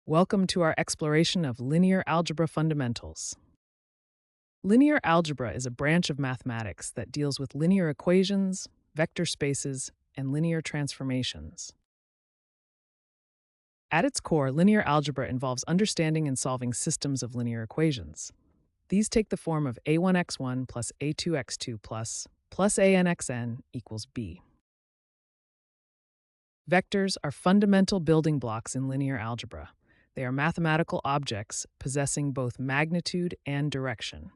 Welcome to our exploration of linear algebra fundamentals. Linear algebra is a branch of mathematics that deals with linear equations, vector spaces, and linear transformations. At its core, linear algebra involves understanding and solving systems of linear equations. These take the form of a1x1 plus a2x2 plus anxn equals b. Vectors are fundamental building blocks in linear algebra. They are mathematical objects possessing both magnitude and direction.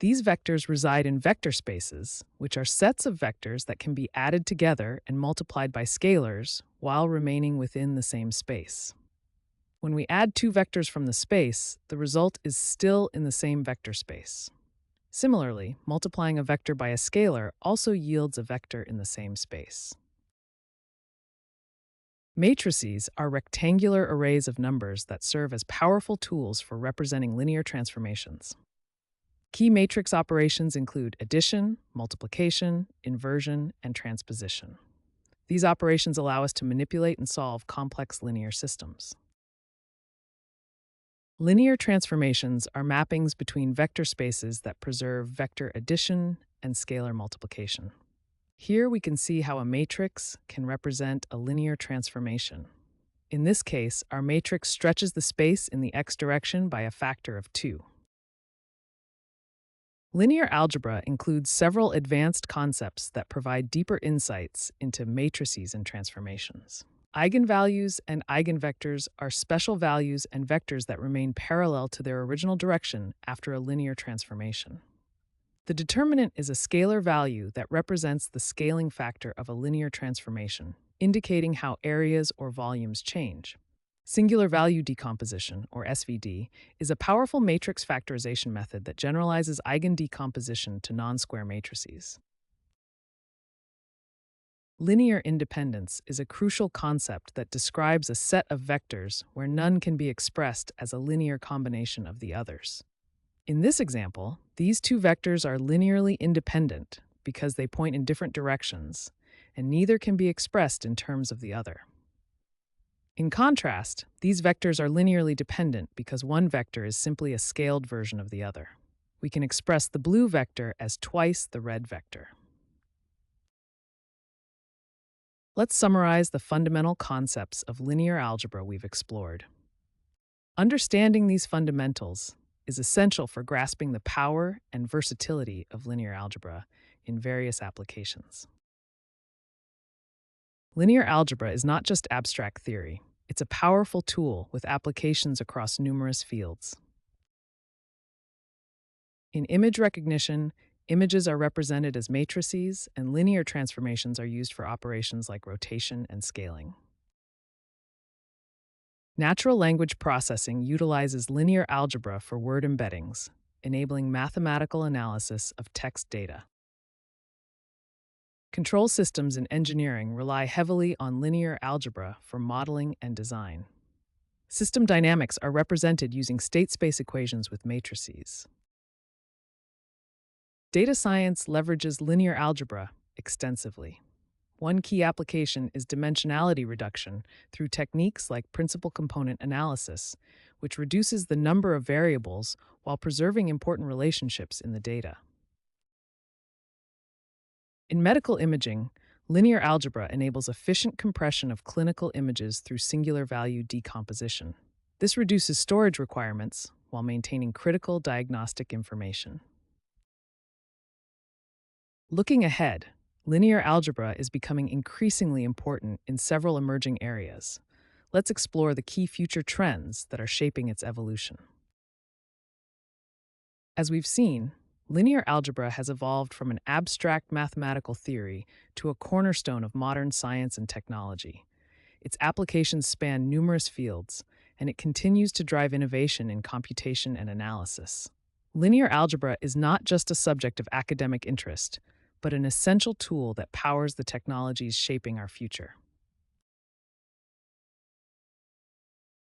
These vectors reside in vector spaces, which are sets of vectors that can be added together and multiplied by scalars while remaining within the same space. When we add two vectors from the space, the result is still in the same vector space. Similarly, multiplying a vector by a scalar also yields a vector in the same space. Matrices are rectangular arrays of numbers that serve as powerful tools for representing linear transformations. Key matrix operations include addition, multiplication, inversion, and transposition. These operations allow us to manipulate and solve complex linear systems. Linear transformations are mappings between vector spaces that preserve vector addition and scalar multiplication. Here we can see how a matrix can represent a linear transformation. In this case, our matrix stretches the space in the x direction by a factor of 2. Linear algebra includes several advanced concepts that provide deeper insights into matrices and transformations. Eigenvalues and eigenvectors are special values and vectors that remain parallel to their original direction after a linear transformation. The determinant is a scalar value that represents the scaling factor of a linear transformation, indicating how areas or volumes change. Singular value decomposition, or SVD, is a powerful matrix factorization method that generalizes eigendecomposition to non-square matrices. Linear independence is a crucial concept that describes a set of vectors where none can be expressed as a linear combination of the others. In this example, these two vectors are linearly independent because they point in different directions, and neither can be expressed in terms of the other. In contrast, these vectors are linearly dependent because one vector is simply a scaled version of the other. We can express the blue vector as twice the red vector. Let's summarize the fundamental concepts of linear algebra we've explored. Understanding these fundamentals is essential for grasping the power and versatility of linear algebra in various applications. Linear algebra is not just abstract theory, it's a powerful tool with applications across numerous fields. In image recognition, images are represented as matrices, and linear transformations are used for operations like rotation and scaling. Natural language processing utilizes linear algebra for word embeddings, enabling mathematical analysis of text data. Control systems in engineering rely heavily on linear algebra for modeling and design. System dynamics are represented using state space equations with matrices. Data science leverages linear algebra extensively. One key application is dimensionality reduction through techniques like principal component analysis, which reduces the number of variables while preserving important relationships in the data. In medical imaging, linear algebra enables efficient compression of clinical images through singular value decomposition. This reduces storage requirements while maintaining critical diagnostic information. Looking ahead, linear algebra is becoming increasingly important in several emerging areas. Let's explore the key future trends that are shaping its evolution. As we've seen, linear algebra has evolved from an abstract mathematical theory to a cornerstone of modern science and technology. Its applications span numerous fields, and it continues to drive innovation in computation and analysis. Linear algebra is not just a subject of academic interest, but an essential tool that powers the technologies shaping our future.